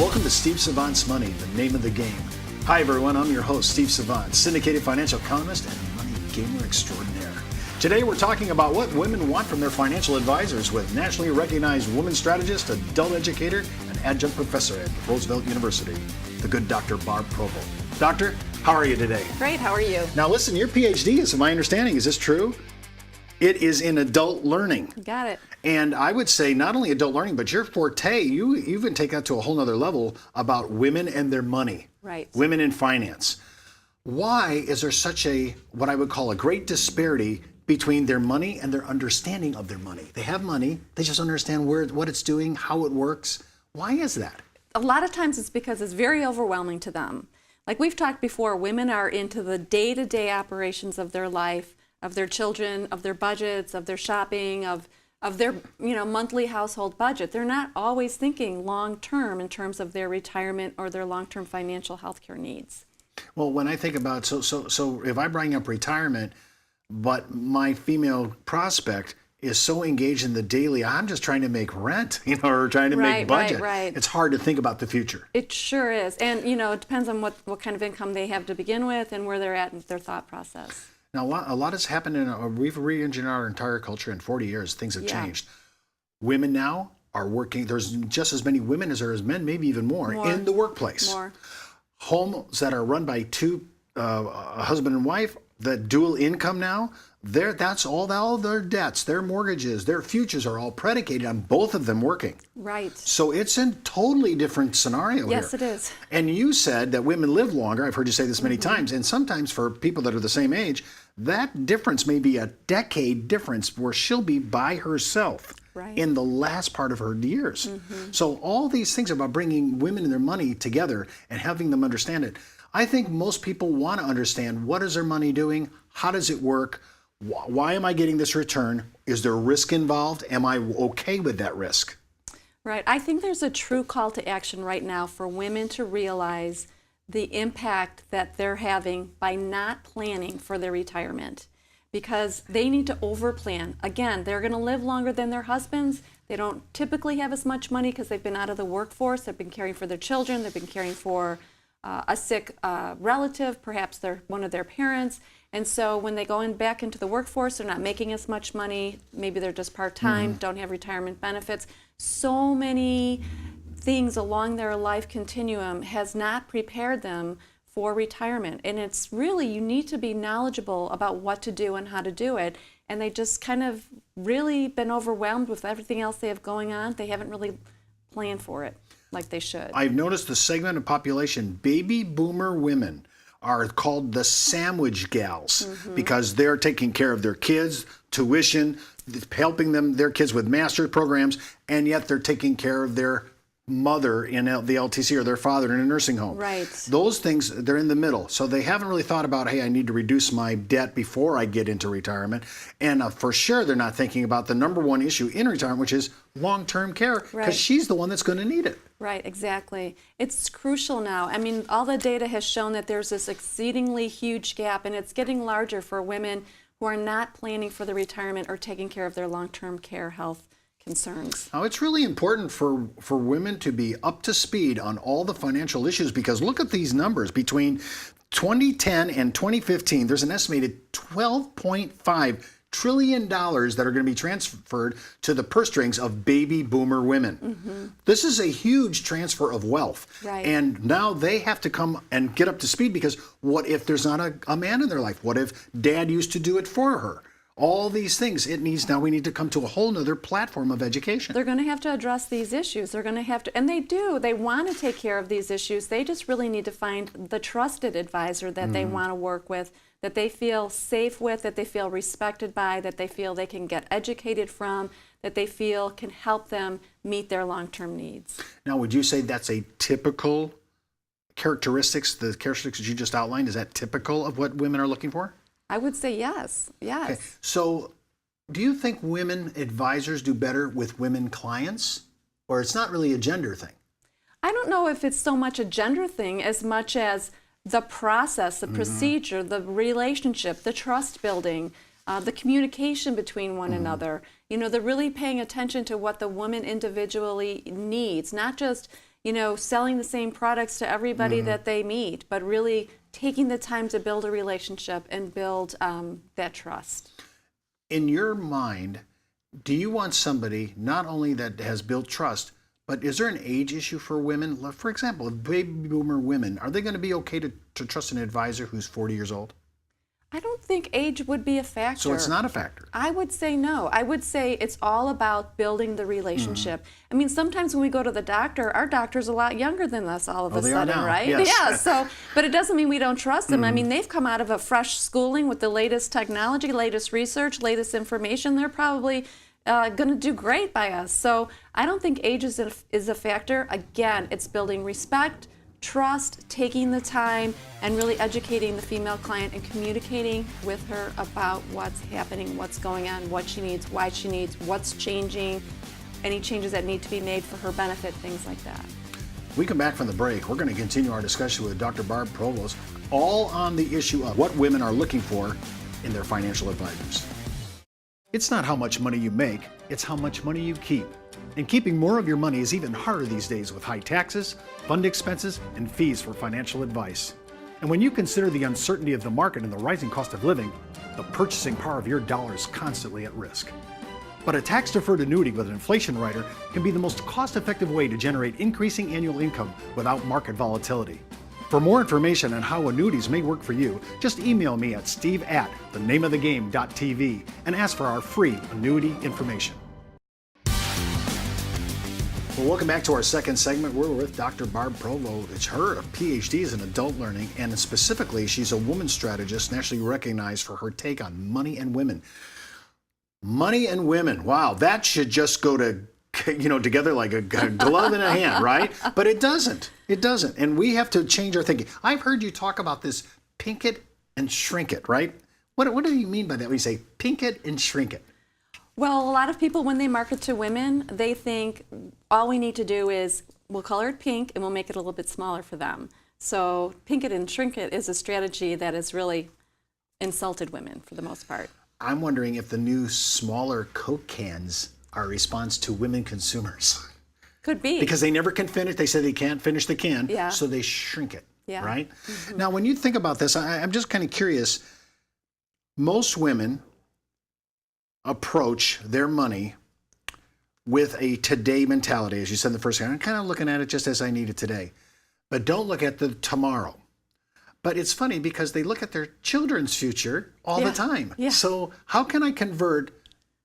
Welcome to Steve Savant's Money, the name of the game. Hi everyone, I'm your host, Steve Savant, syndicated financial economist and money gamer extraordinaire. Today we're talking about what women want from their financial advisors with nationally recognized woman strategist, adult educator, and adjunct professor at Roosevelt University, the good Dr. Barb Provost. Doctor, how are you today? Great, how are you? Now listen, your PhD is, my understanding, is this true? It is in adult learning. Got it. And I would say not only adult learning, but your forte, you even take that to a whole nother level about women and their money. Right. Women in finance. Why is there such a, what I would call a great disparity between their money and their understanding of their money? They have money, they just understand what it's doing, how it works. Why is that? A lot of times it's because it's very overwhelming to them. Like we've talked before, women are into the day-to-day operations of their life, of their children, of their budgets, of their shopping, of their monthly household budget. They're not always thinking long-term in terms of their retirement or their long-term financial health care needs. Well, when I think about, so if I bring up retirement, but my female prospect is so engaged in the daily, I'm just trying to make rent, or trying to make budget. Right. It's hard to think about the future. It sure is. And, it depends on what kind of income they have to begin with and where they're at in their thought process. Now, a lot has happened we've re-engineered our entire culture in 40 years. Things have changed. Women now are working, there's just as many women as there is men, maybe even more. In the workplace. More. Homes that are run by two, a husband and wife, the dual income now, that's all their debts, their mortgages, their futures are all predicated on both of them working. Right. So it's a totally different scenario here. Yes, it is. And you said that women live longer. I've heard you say this many times. And sometimes for people that are the same age, that difference may be a decade difference where she'll be by herself in the last part of her years. So all these things are about bringing women and their money together and having them understand it. I think most people want to understand, what is their money doing? How does it work? Why am I getting this return? Is there risk involved? Am I okay with that risk? Right. I think there's a true call to action right now for women to realize the impact that they're having by not planning for their retirement, because they need to overplan. Again, they're going to live longer than their husbands. They don't typically have as much money because they've been out of the workforce. They've been caring for their children. They've been caring for a sick relative, perhaps one of their parents. And so when they go back into the workforce, they're not making as much money. Maybe they're just part-time, don't have retirement benefits. So many things along their life continuum has not prepared them for retirement. And it's really, you need to be knowledgeable about what to do and how to do it. And they just kind of really been overwhelmed with everything else they have going on. They haven't really planned for it like they should. I've noticed the segment of population, baby boomer women, are called the sandwich gals because they're taking care of their kids, tuition, helping their kids with master's programs, and yet they're taking care of their mother in the LTC or their father in a nursing home. Right. Those things, they're in the middle. So they haven't really thought about, hey, I need to reduce my debt before I get into retirement. And for sure, they're not thinking about the number one issue in retirement, which is long-term care, because she's the one that's going to need it. Right, exactly. It's crucial now. I mean, all the data has shown that there's this exceedingly huge gap, and it's getting larger for women who are not planning for the retirement or taking care of their long-term care health concerns. Now, it's really important for women to be up to speed on all the financial issues, because look at these numbers. Between 2010 and 2015, there's an estimated $12.5 trillion that are going to be transferred to the purse strings of baby boomer women. This is a huge transfer of wealth. Right. And now they have to come and get up to speed, because what if there's not a man in their life? What if dad used to do it for her? All these things, we need to come to a whole nother platform of education. They're going to have to address these issues. They're going to have to, and they want to take care of these issues. They just really need to find the trusted advisor that they want to work with, that they feel safe with, that they feel respected by, that they feel they can get educated from, that they feel can help them meet their long-term needs. Now, would you say that's a typical characteristics, the characteristics that you just outlined, is that typical of what women are looking for? I would say yes. Okay. So do you think women advisors do better with women clients, or it's not really a gender thing? I don't know if it's so much a gender thing as much as the process, the procedure, the relationship, the trust building, the communication between one another. They're really paying attention to what the woman individually needs, not just, selling the same products to everybody that they meet, but really taking the time to build a relationship and build that trust. In your mind, do you want somebody not only that has built trust, but is there an age issue for women? For example, baby boomer women, are they going to be okay to trust an advisor who's 40 years old? I don't think age would be a factor. So it's not a factor. I would say no. I would say it's all about building the relationship. I mean, sometimes when we go to the doctor, our doctor's a lot younger than us all of a they are sudden, now. right? Yes. Yeah, so, but it doesn't mean we don't trust them. I mean, they've come out of a fresh schooling with the latest technology, latest research, latest information. They're probably going to do great by us. So I don't think age is a factor. Again, it's building respect, trust, taking the time, and really educating the female client and communicating with her about what's happening, what's going on, what she needs, why she needs, what's changing, any changes that need to be made for her benefit, things like that. We come back from the break. We're going to continue our discussion with Dr. Barb Provost, all on the issue of what women are looking for in their financial advisors. It's not how much money you make, it's how much money you keep. And keeping more of your money is even harder these days with high taxes, fund expenses, and fees for financial advice. And when you consider the uncertainty of the market and the rising cost of living, the purchasing power of your dollar is constantly at risk. But a tax-deferred annuity with an inflation rider can be the most cost-effective way to generate increasing annual income without market volatility. For more information on how annuities may work for you, just email me at steve@thenameofthegame.tv and ask for our free annuity information. Well, welcome back to our second segment. We're with Dr. Barb Provost. It's her PhD in adult learning, and specifically, she's a woman strategist nationally recognized for her take on money and women. Money and women. Wow, that should just go to, together like a glove in a hand, right? But it doesn't. It doesn't. And we have to change our thinking. I've heard you talk about this pink it and shrink it, right? What do you mean by that when you say pink it and shrink it? Well, a lot of people, when they market to women, they think all we need to do is we'll color it pink and we'll make it a little bit smaller for them. So pink it and shrink it is a strategy that has really insulted women for the most part. I'm wondering if the new smaller Coke cans are a response to women consumers. Could be. Because they never can finish. They say they can't finish the can, Yeah. so they shrink it, Yeah. right? Now, when you think about this, I'm just kind of curious. Most women approach their money with a today mentality, as you said in the first time. I'm kind of looking at it just as I need it today. But don't look at the tomorrow. But it's funny because they look at their children's future all the time. Yeah. So how can I convert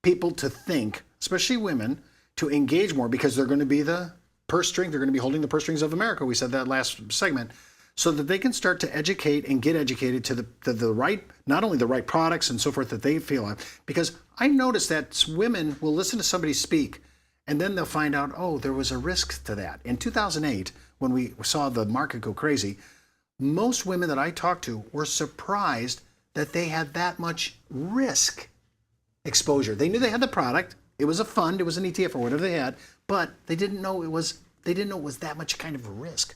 people to think, especially women, to engage more because they're going to be the purse string, they're going to be holding the purse strings of America. We said that last segment. So that they can start to educate and get educated to the right, not only the right products and so forth that they feel like. Because I noticed that women will listen to somebody speak and then they'll find out, oh, there was a risk to that. In 2008, when we saw the market go crazy, most women that I talked to were surprised that they had that much risk exposure. They knew they had the product. It was a fund. It was an ETF or whatever they had, but they didn't know it was that much kind of a risk.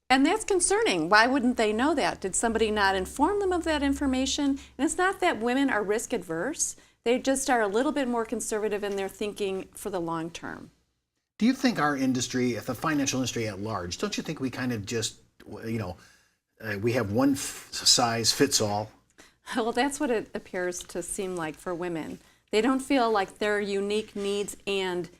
And that's concerning. Why wouldn't they know that? Did somebody not inform them of that information? And it's not that women are risk adverse. They just are a little bit more conservative in their thinking for the long term. Do you think our industry, the financial industry at large, don't you think we kind of just, we have one size fits all? Well, that's what it appears to seem like for women. They don't feel like their unique needs and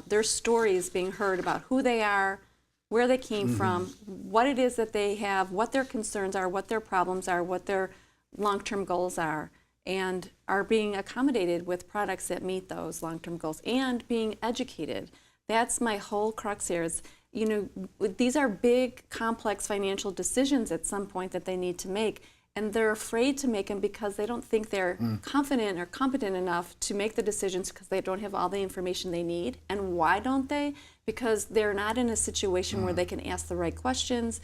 their stories being heard about who they are, where they came from, what it is that they have, what their concerns are, what their problems are, what their long-term goals are, and are being accommodated with products that meet those long-term goals and being educated. That's my whole crux here is, these are big, complex financial decisions at some point that they need to make, and they're afraid to make them because they don't think they're confident or competent enough to make the decisions because they don't have all the information they need. And why don't they? Because they're not in a situation where they can ask the right questions,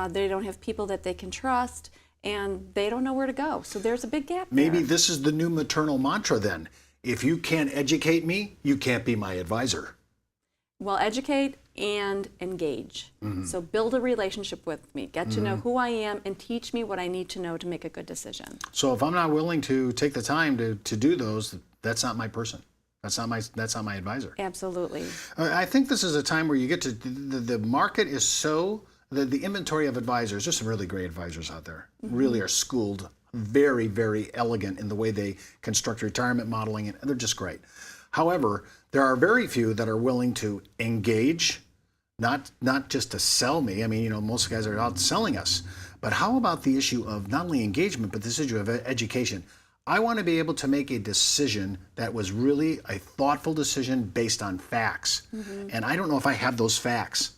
they don't have people that they can trust, and they don't know where to go. So there's a big gap there. Maybe this is the new maternal mantra then. If you can't educate me, you can't be my advisor. Well, educate and engage. So build a relationship with me, get to know who I am, and teach me what I need to know to make a good decision. So if I'm not willing to take the time to do those, that's not my person. That's not my advisor. Absolutely. I think this is a time where you get to the market is so the inventory of advisors. There's some really great advisors out there. Really are schooled, very, very elegant in the way they construct retirement modeling, and they're just great. However, there are very few that are willing to engage, not just to sell me. I mean, most guys are out selling us. But how about the issue of not only engagement, but this issue of education? I want to be able to make a decision that was really a thoughtful decision based on facts. And I don't know if I have those facts.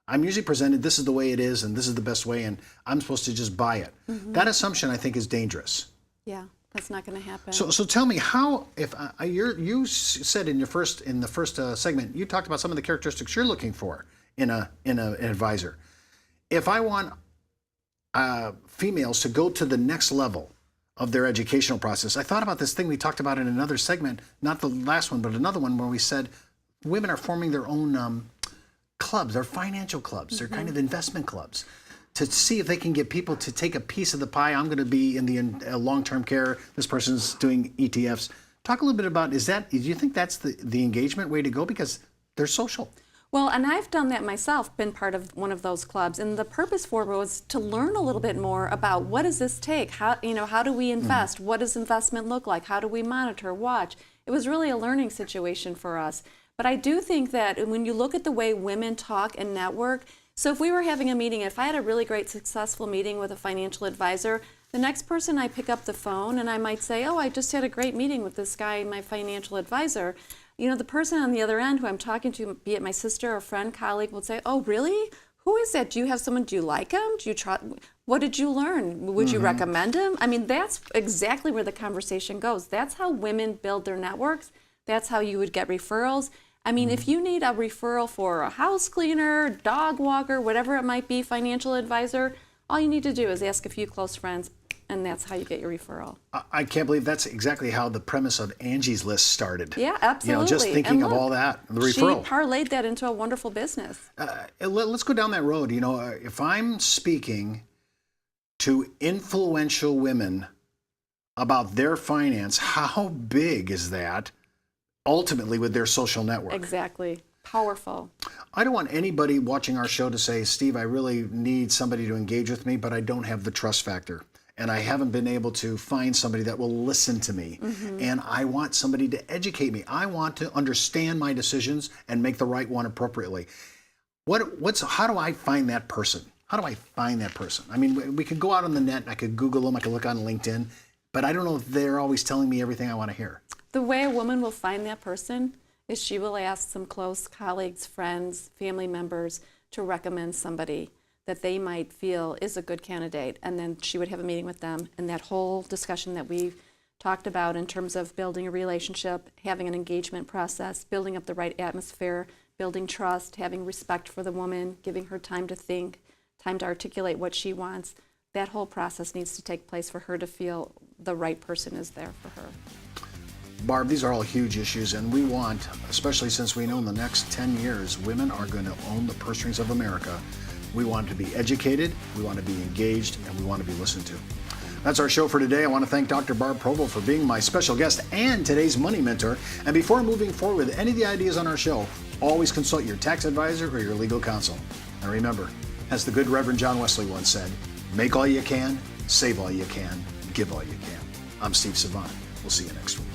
I'm usually presented, this is the way it is, and this is the best way, and I'm supposed to just buy it. That assumption, I think, is dangerous. Yeah, that's not going to happen. So tell me how, if you said in the first segment, you talked about some of the characteristics you're looking for in an advisor. If I want females to go to the next level of their educational process, I thought about this thing we talked about in another segment, not the last one, but another one where we said women are forming their own clubs, they're financial clubs, they're kind of investment clubs, to see if they can get people to take a piece of the pie. I'm going to be in the long-term care. This person's doing ETFs. Talk a little bit about, do you think that's the engagement way to go? Because they're social. Well, and I've done that myself, been part of one of those clubs, and the purpose for it was to learn a little bit more about what does this take? How do we invest? What does investment look like? How do we monitor, watch? It was really a learning situation for us. But I do think that when you look at the way women talk and network, so if we were having a meeting, if I had a really great successful meeting with a financial advisor, the next person I pick up the phone and I might say, oh, I just had a great meeting with this guy, my financial advisor. The person on the other end who I'm talking to, be it my sister or friend, colleague, will say, oh, really? Who is that? Do you have someone, do you like him? Do you try, what did you learn? Would you recommend him? I mean, that's exactly where the conversation goes. That's how women build their networks. That's how you would get referrals. I mean, if you need a referral for a house cleaner, dog walker, whatever it might be, financial advisor, all you need to do is ask a few close friends, and that's how you get your referral. I can't believe that's exactly how the premise of Angie's List started. Yeah, absolutely. Just thinking of all that, the referral. She parlayed that into a wonderful business. Let's go down that road. If I'm speaking to influential women about their finance, how big is that ultimately with their social network? Exactly. Powerful. I don't want anybody watching our show to say, Steve, I really need somebody to engage with me, but I don't have the trust factor. And I haven't been able to find somebody that will listen to me. And I want somebody to educate me. I want to understand my decisions and make the right one appropriately. How do I find that person? How do I find that person? I mean, we could go out on the net, I could Google them, I could look on LinkedIn, but I don't know if they're always telling me everything I want to hear. The way a woman will find that person is she will ask some close colleagues, friends, family members to recommend somebody that they might feel is a good candidate. And then she would have a meeting with them. And that whole discussion that we've talked about in terms of building a relationship, having an engagement process, building up the right atmosphere, building trust, having respect for the woman, giving her time to think, time to articulate what she wants, that whole process needs to take place for her to feel the right person is there for her. Barb, these are all huge issues, and we want, especially since we know in the next 10 years, women are going to own the purse strings of America. We want to be educated, we want to be engaged, and we want to be listened to. That's our show for today. I want to thank Dr. Barb Provost for being my special guest and today's money mentor. And before moving forward with any of the ideas on our show, always consult your tax advisor or your legal counsel. And remember, as the good Reverend John Wesley once said, make all you can, save all you can, give all you can. I'm Steve Savant. We'll see you next week.